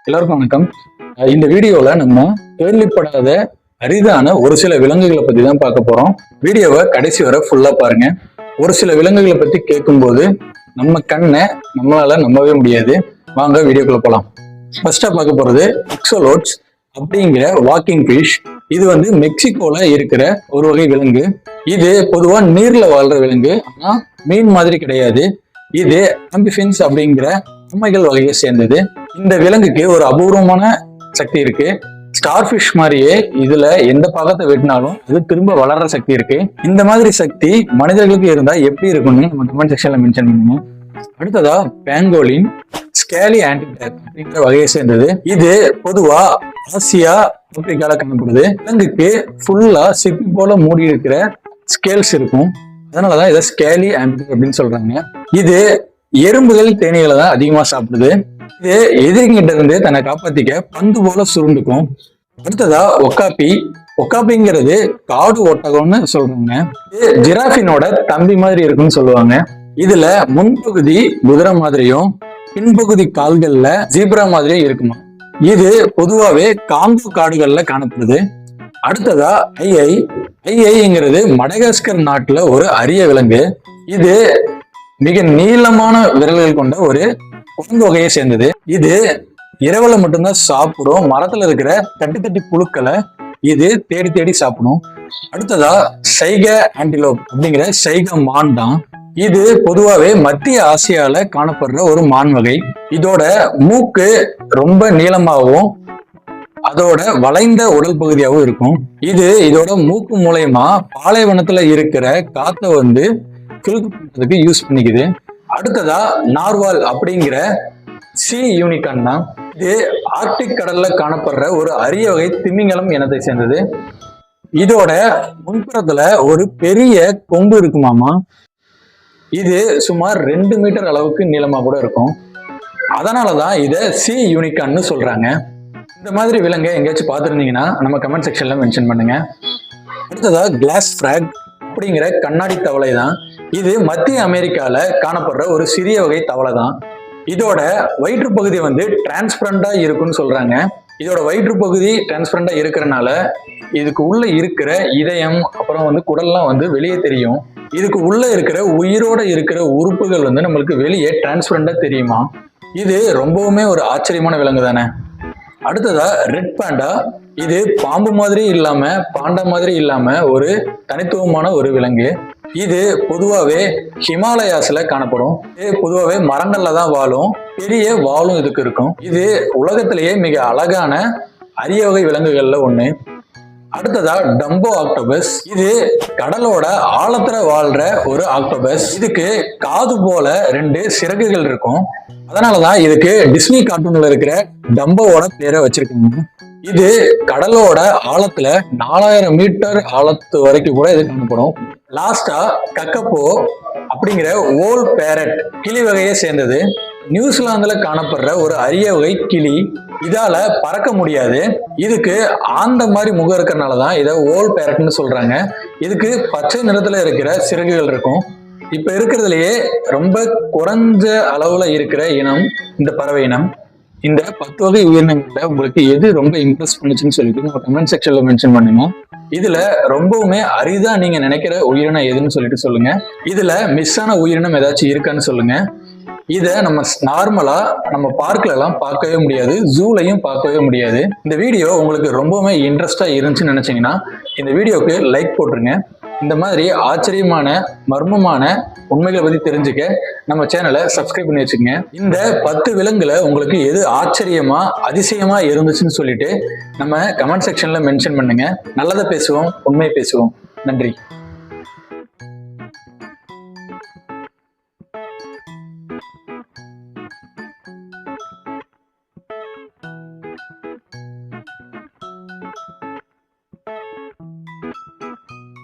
எல்லாருக்கும் வணக்கம். இந்த வீடியோல நம்ம கேள்விப்படாத அரிதான ஒரு சில விலங்குகளை பத்தி தான் பார்க்க போறோம். வீடியோவை கடைசி வரை ஃபுல்லா பாருங்க. ஒரு சில விலங்குகளை பத்தி கேட்கும்போது நம்ம கண்ணை நம்மளால நம்பவே முடியாது. வாங்க வீடியோக்குள்ள போலாம். ஃபர்ஸ்டா பார்க்க போறது அக்ஸலோட்ஸ் அப்படிங்கிற வாக்கிங் ஃபிஷ். இது மெக்சிகோல இருக்கிற ஒரு வகை விலங்கு. இது பொதுவா நீர்ல வாழ்ற விலங்கு, ஆனா மீன் மாதிரி கிடையாது. இது ஆம்பிஃபின்ஸ் அப்படிங்கிற உண்மைகள் வகையை சேர்ந்தது. இந்த விலங்குக்கு ஒரு அபூர்வமான சக்தி இருக்கு. ஸ்டார் ஃபிஷ் மாதிரியே இதுல எந்த பாகத்தை வெட்டினாலும் அது திரும்ப வளர்ற சக்தி இருக்கு. இந்த மாதிரி சக்தி மனிதர்களுக்கு இருந்தா எப்படி இருக்கும்னு நம்ம கமெண்ட் செக்ஷன்ல மென்ஷன் பண்ணுங்க. அடுத்ததா பேங்கோலின் ஸ்கேலி ஆன்டிடேட் அப்படிங்கிற வகையை சேர்ந்தது. இது பொதுவா ஆசியா ஆப்பிரிக்கால காணப்படுது. விலங்குக்கு ஃபுல்லா சிப்பி போல மூடி இருக்கிற ஸ்கேல்ஸ் இருக்கும். அதனாலதான் இதை ஸ்கேலி ஆன்டிடேட் அப்படின்னு சொல்றாங்க. இது எறும்புகள் தேனீகளை தான் அதிகமா சாப்பிடுது. இது எதிரிகிட்ட இருந்து தன்னை காப்பாத்திக்க பந்து போல சுருண்டுக்கும். அடுத்ததா ஒக்காப்பிங்கிறது காடு ஒட்டகம்னு சொல்றாங்க. இது ஜிராஃபினோட தம்பி மாதிரி இருக்குன்னு சொல்லுவாங்க. இதுல முன்பகுதி குதிரை மாதிரியும் பின்பகுதி கால்கள்ல ஜீப்ரா மாதிரியும் இருக்குமா. இது பொதுவாவே காங்கோ காடுகள்ல காணப்படுது. அடுத்ததா ஐங்கிறது மடகாஸ்கர் நாட்டுல ஒரு அரிய விலங்கு. இது மிக நீளமான விரல்கள் கொண்ட ஒரு குரங்கு வகையை சேர்ந்தது. இது இரவுல மட்டும்தான் சாப்பிடும். மரத்துல இருக்கிற தட்டி புழுக்களை இது தேடி தேடி சாப்பிடும். அடுத்ததா சைக ஆன்டிலோப் அப்படிங்கிற சைக மான் தான். இது பொதுவாவே மத்திய ஆசியால காணப்படுற ஒரு மான் வகை. இதோட மூக்கு ரொம்ப நீளமாகவும் அதோட வளைந்த உடல் பகுதியாகவும் இருக்கும். இது இதோட மூக்கு மூலயமா பாலைவனத்துல இருக்கிற காத்த ஃபில்டர் பண்றதுக்கு யூஸ் பண்ணிக்குது. அடுத்ததா நார்வால் அப்படிங்கிற சி யூனிகார்ன் தான். இது ஆர்க்டிக் கடல்ல காணப்படுற ஒரு அரிய வகை திமிங்கலம் இனத்தை சேர்ந்தது. இதோட முன்புறத்துல ஒரு பெரிய கொம்பு இருக்குமாமா. இது சுமார் 2 மீட்டர் அளவுக்கு நீளமா கூட இருக்கும். அதனாலதான் இதை சி யூனிகார்ன்னு சொல்றாங்க. இந்த மாதிரி விலங்கை எங்கேயாச்சும் பார்த்துருந்தீங்கன்னா நம்ம கமெண்ட் செக்ஷன்ல மென்ஷன் பண்ணுங்க. அடுத்ததா கிளாஸ் ஃபிராக் அப்படிங்கிற கண்ணாடி தவளை தான். இது மத்திய அமெரிக்கால காணப்படுற ஒரு சிறிய வகை தவளை தான். இதோட வயிற்று பகுதி டிரான்ஸ்பரண்டா இருக்குன்னு சொல்றாங்க. இதோட வயிற்று பகுதி டிரான்ஸ்பரண்டா இருக்கிறனால இதுக்கு உள்ள இருக்கிற இதயம் அப்புறம் குடல்லாம் வெளியே தெரியும். இதுக்கு உள்ள இருக்கிற உயிரோட இருக்கிற உறுப்புகள் நம்மளுக்கு வெளியே டிரான்ஸ்பரண்டா தெரியுமா. இது ரொம்பவுமே ஒரு ஆச்சரியமான விலங்கு தானே. அடுத்ததா ரெட் பாண்டா. இது பாம்பு மாதிரி இல்லாம பாண்டா மாதிரி இல்லாம ஒரு தனித்துவமான ஒரு விலங்கு. இது பொதுவாவே ஹிமாலயாஸ்ல காணப்படும். இது பொதுவாவே மரங்கள்ல தான் வாழும். பெரிய வாலும் இதுக்கு இருக்கும். இது உலகத்திலேயே மிக அழகான அரிய வகை விலங்குகள்ல ஒண்ணு. அடுத்ததா டம்போ ஆக்டோபஸ். இது கடலோட ஆழத்துல வாழ்ற ஒரு ஆக்டோபஸ். இதுக்கு காது போல 2 சிறகுகள் இருக்கும். அதனாலதான் இதுக்கு டிஸ்னி கார்ட்டூன்ல இருக்கிற டம்போவோட பேரை வச்சிருக்காங்க. இது கடலோட ஆழத்துல 4000 மீட்டர் ஆழத்து வரைக்கும் கூட இது காணப்படும். லாஸ்டா கக்கப்போ அப்படிங்கிற ஓல் பேரட் கிளி வகையை சேர்ந்தது. நியூசிலாந்துல காணப்படுற ஒரு அரிய வகை கிளி. இதால பறக்க முடியாது. இதுக்கு ஆந்த மாதிரி முகம் இருக்கிறனாலதான் இதை ஓல் பேரட்னு சொல்றாங்க. இதுக்கு பச்சை நிறத்துல இருக்கிற சிறகுகள் இருக்கும். இப்ப இருக்கிறதுலயே ரொம்ப குறைஞ்ச அளவுல இருக்கிற இனம் இந்த பறவை இனம். இந்த 10 வகை உயிரினங்கள்ல உங்களுக்கு எது ரொம்ப இம்ப்ரெஸ் பண்ணுச்சுன்னு சொல்லிட்டு நம்ம கமெண்ட் செக்ஷன்ல மென்ஷன் பண்ணுங்க. இதுல ரொம்பவுமே அரிதா நீங்க நினைக்கிற உயிரினம் எதுன்னு சொல்லிட்டு சொல்லுங்க. இதுல மிஸ் ஆன உயிரினம் ஏதாச்சும் இருக்கான்னு சொல்லுங்க. இதை நம்ம நார்மலா நம்ம பார்க்ல எல்லாம் பார்க்கவே முடியாது, ஜூலையும் பார்க்கவே முடியாது. இந்த வீடியோ உங்களுக்கு ரொம்பவுமே இன்ட்ரெஸ்டா இருந்துச்சுன்னு நினைச்சீங்கன்னா இந்த வீடியோக்கு லைக் போட்டுருங்க. இந்த மாதிரி ஆச்சரியமான மர்மமான உண்மைகளை பத்தி தெரிஞ்சுக்க நம்ம சேனலை சப்ஸ்கிரைப் பண்ணி வச்சுக்கோங்க. இந்த 10 விலங்குல உங்களுக்கு எது ஆச்சரியமா அதிசயமா இருந்துச்சுன்னு சொல்லிட்டு நம்ம கமெண்ட் செக்ஷன்ல மென்ஷன் பண்ணுங்க. நல்லதை பேசுவோம், உண்மையை பேசுவோம். நன்றி.